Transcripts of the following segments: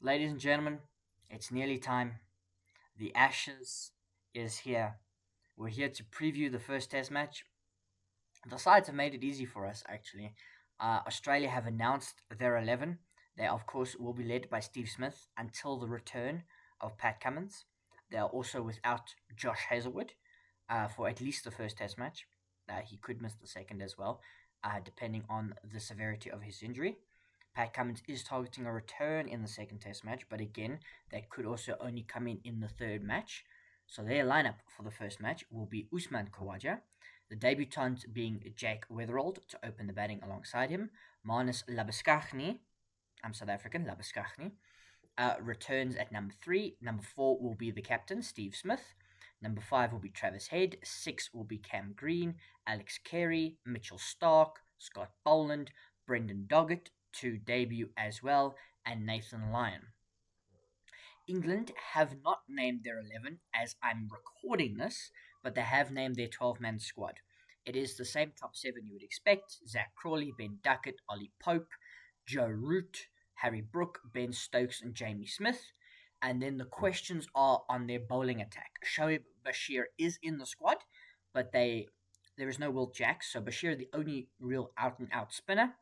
Ladies and gentlemen, it's nearly time. The Ashes is here. We're here to preview the first Test match. The sides have made it easy for us, actually. Australia have announced their 11. They, of course, will be led by Steve Smith until the return of Pat Cummins. They are also without Josh Hazlewood for at least the first Test match. He could miss the second as well, depending on the severity of his injury. Pat Cummins is targeting a return in the second Test match, but again, that could also only come in the third match. So their lineup for the first match will be Usman Khawaja, the debutant being Jake Weatherald to open the batting alongside him. Marnus Labuschagne, I'm South African, Labuschagne, returns at number 3. Number 4 will be the captain, Steve Smith. Number 5 will be Travis Head. 6 will be Cam Green, Alex Carey, Mitchell Starc, Scott Boland, Brendan Doggett to debut as well, and Nathan Lyon. England have not named their 11 as I'm recording this, but they have named their 12-man squad. It is the same top 7 you would expect: Zach Crawley, Ben Duckett, Ollie Pope, Joe Root, Harry Brook, Ben Stokes, and Jamie Smith. And then the questions are on their bowling attack. Shoaib Bashir is in the squad, but there is no Will Jacks, so Bashir the only real out and out spinner.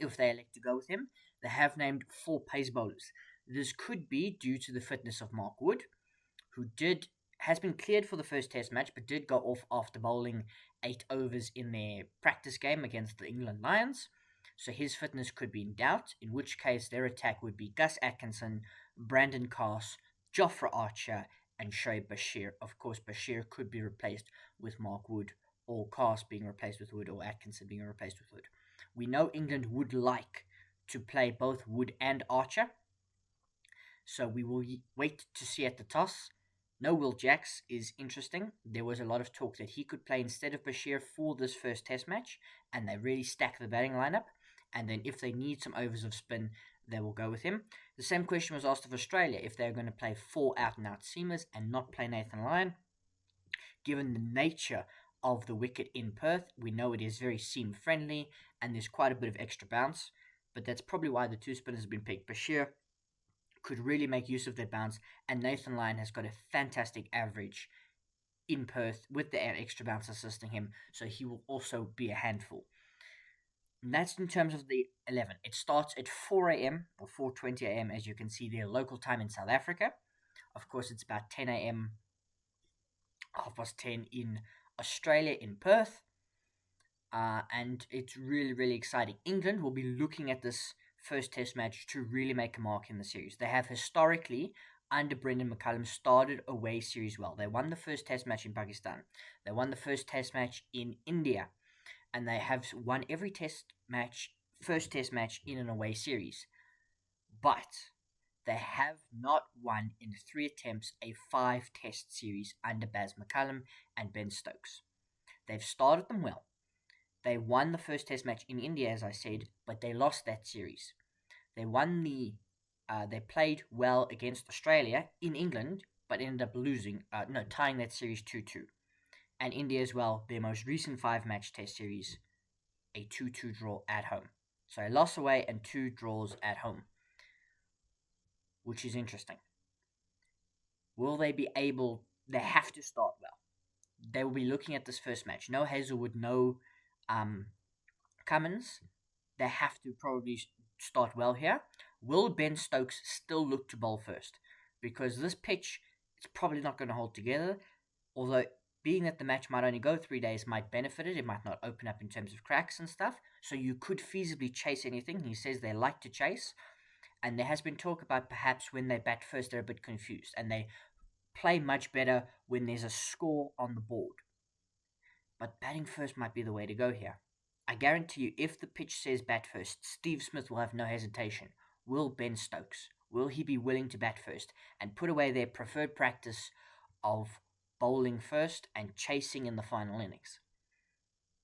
If they elect to go with him, they have named 4 pace bowlers. This could be due to the fitness of Mark Wood, who did has been cleared for the first Test match, but did go off after bowling 8 overs in their practice game against the England Lions. So his fitness could be in doubt, in which case their attack would be Gus Atkinson, Brandon Carse, Jofra Archer, and Shoaib Bashir. Of course, Bashir could be replaced with Mark Wood, or Carse being replaced with Wood, or Atkinson being replaced with Wood. We know England would like to play both Wood and Archer, so we will wait to see at the toss. No Will Jacks is interesting. There was a lot of talk that he could play instead of Bashir for this first Test match, and they really stack the batting lineup. And then if they need some overs of spin, they will go with him. The same question was asked of Australia if they're going to play 4 out-and-out seamers and not play Nathan Lyon. Given the nature of the wicket in Perth, we know it is very seam friendly and there's quite a bit of extra bounce, but that's probably why the 2 spinners have been picked. Bashir could really make use of that bounce, and Nathan Lyon has got a fantastic average in Perth with the extra bounce assisting him, so he will also be a handful. And that's in terms of the 11. It starts at 4 a.m. or 4:20 a.m. as you can see there, local time in South Africa. Of course, it's about 10 a.m., 10:30 in Australia in Perth. And it's really, really exciting. England will be looking at this first Test match to really make a mark in the series. They have historically, under Brendon McCullum, started away series well. They won the first Test match in Pakistan. They won the first Test match in India, and they have won every first Test match in an away series. But they have not won in 3 attempts a 5 Test series under Baz McCullum and Ben Stokes. They've started them well. They won the first Test match in India, as I said, but they lost that series. They won they played well against Australia in England, but ended up losing, tying that series 2-2. And India as well, their most recent 5 match Test series, a 2-2 draw at home. So a loss away and 2 draws at home, which is interesting. Will they be able? They have to start well. They will be looking at this first match. No Hazelwood, no Cummins. They have to probably start well here. Will Ben Stokes still look to bowl first? Because this pitch is probably not going to hold together. Although, being that the match might only go 3 days might benefit it. It might not open up in terms of cracks and stuff. So you could feasibly chase anything. He says they like to chase. And there has been talk about perhaps when they bat first, they're a bit confused. And they play much better when there's a score on the board. But batting first might be the way to go here. I guarantee you, if the pitch says bat first, Steve Smith will have no hesitation. Will Ben Stokes? Will he be willing to bat first and put away their preferred practice of bowling first and chasing in the final innings?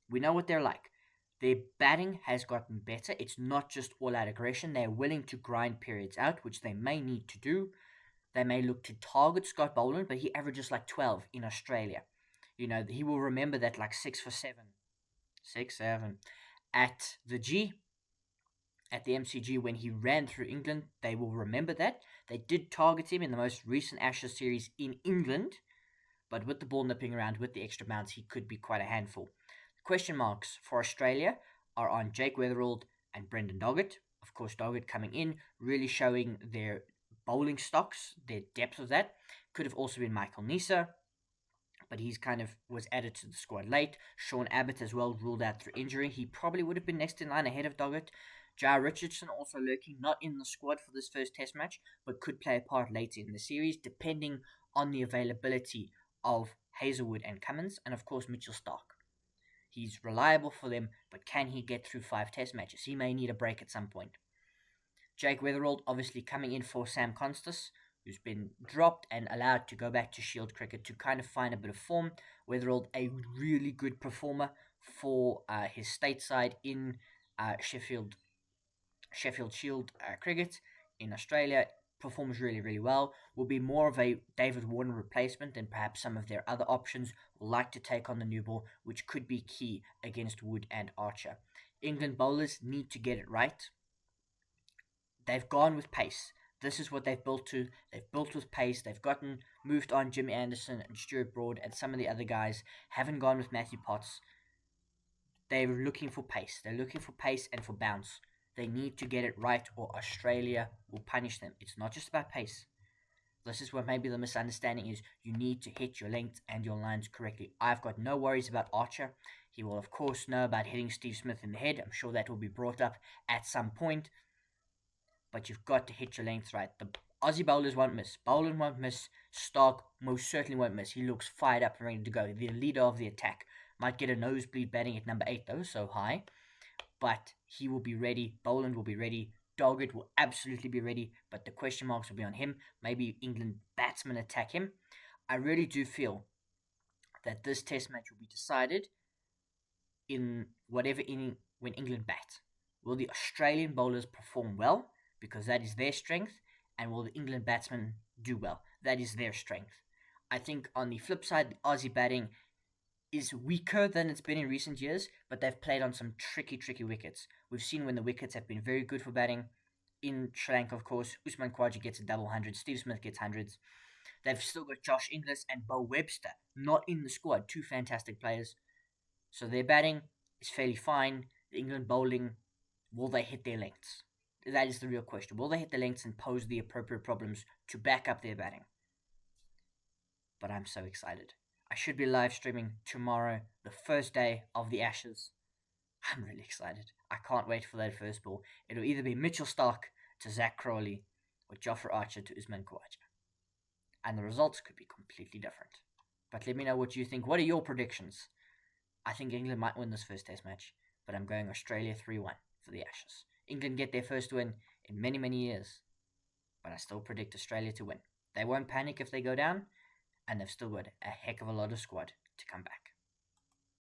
We know what they're like. Their batting has gotten better. It's not just all out aggression. They're willing to grind periods out, which they may need to do. They may look to target Scott Boland, but he averages like 12 in Australia. He will remember that like 6 for 7, 6, 7 at the G. at the MCG when he ran through England. They will remember that. They did target him in the most recent Ashes series in England, but with the ball nipping around with the extra bounce, he could be quite a handful. Question marks for Australia are on Jake Weatherald and Brendon Doggett. Of course, Doggett coming in, really showing their bowling stocks, their depth of that. Could have also been Michael Nisa, but he's kind of was added to the squad late. Sean Abbott as well ruled out through injury. He probably would have been next in line ahead of Doggett. Jai Richardson also lurking, not in the squad for this first test match, but could play a part later in the series, depending on the availability of Hazelwood and Cummins, and of course Mitchell Starc. He's reliable for them, but can he get through 5 test matches? He may need a break at some point. Jake Weatherald obviously coming in for Sam Constas, who's been dropped and allowed to go back to Shield cricket to kind of find a bit of form. Weatherald, a really good performer for his stateside in Sheffield Shield cricket in Australia. Performs really, really well. Will be more of a David Warner replacement than perhaps some of their other options will like to take on the new ball, which could be key against Wood and Archer. England bowlers need to get it right. They've gone with pace. This is what they've built to. They've built with pace. They've moved on Jimmy Anderson and Stuart Broad, and some of the other guys haven't gone with Matthew Potts. They're looking for pace. They're looking for pace and for bounce. They need to get it right, or Australia will punish them. It's not just about pace. This is where maybe the misunderstanding is. You need to hit your lengths and your lines correctly. I've got no worries about Archer. He will, of course, know about hitting Steve Smith in the head. I'm sure that will be brought up at some point. But you've got to hit your lengths right. The Aussie bowlers won't miss. Boland won't miss. Starc most certainly won't miss. He looks fired up and ready to go. The leader of the attack. Might get a nosebleed batting at number 8 though, so high. But he will be ready. Boland will be ready. Doggett will absolutely be ready. But the question marks will be on him. Maybe England batsmen attack him. I really do feel that this test match will be decided in whatever inning when England bat. Will the Australian bowlers perform well? Because that is their strength. And will the England batsmen do well? That is their strength. I think on the flip side, the Aussie batting is weaker than it's been in recent years, but they've played on some tricky wickets. We've seen when the wickets have been very good for batting. In Sri Lanka, of course, Usman Khawaja gets a double 100, Steve Smith gets hundreds. They've still got Josh Inglis and Bo Webster not in the squad, 2 fantastic players. So their batting is fairly fine. The England bowling, will they hit their lengths? That is the real question. Will they hit the lengths and pose the appropriate problems to back up their batting? But I'm so excited. I should be live streaming tomorrow, the first day of the Ashes. I'm really excited. I can't wait for that first ball. It'll either be Mitchell Starc to Zach Crawley or Jofra Archer to Usman Khawaja. And the results could be completely different. But let me know what you think. What are your predictions? I think England might win this first test match, but I'm going Australia 3-1 for the Ashes. England get their first win in many, many years, but I still predict Australia to win. They won't panic if they go down, and they've still got a heck of a lot of squad to come back.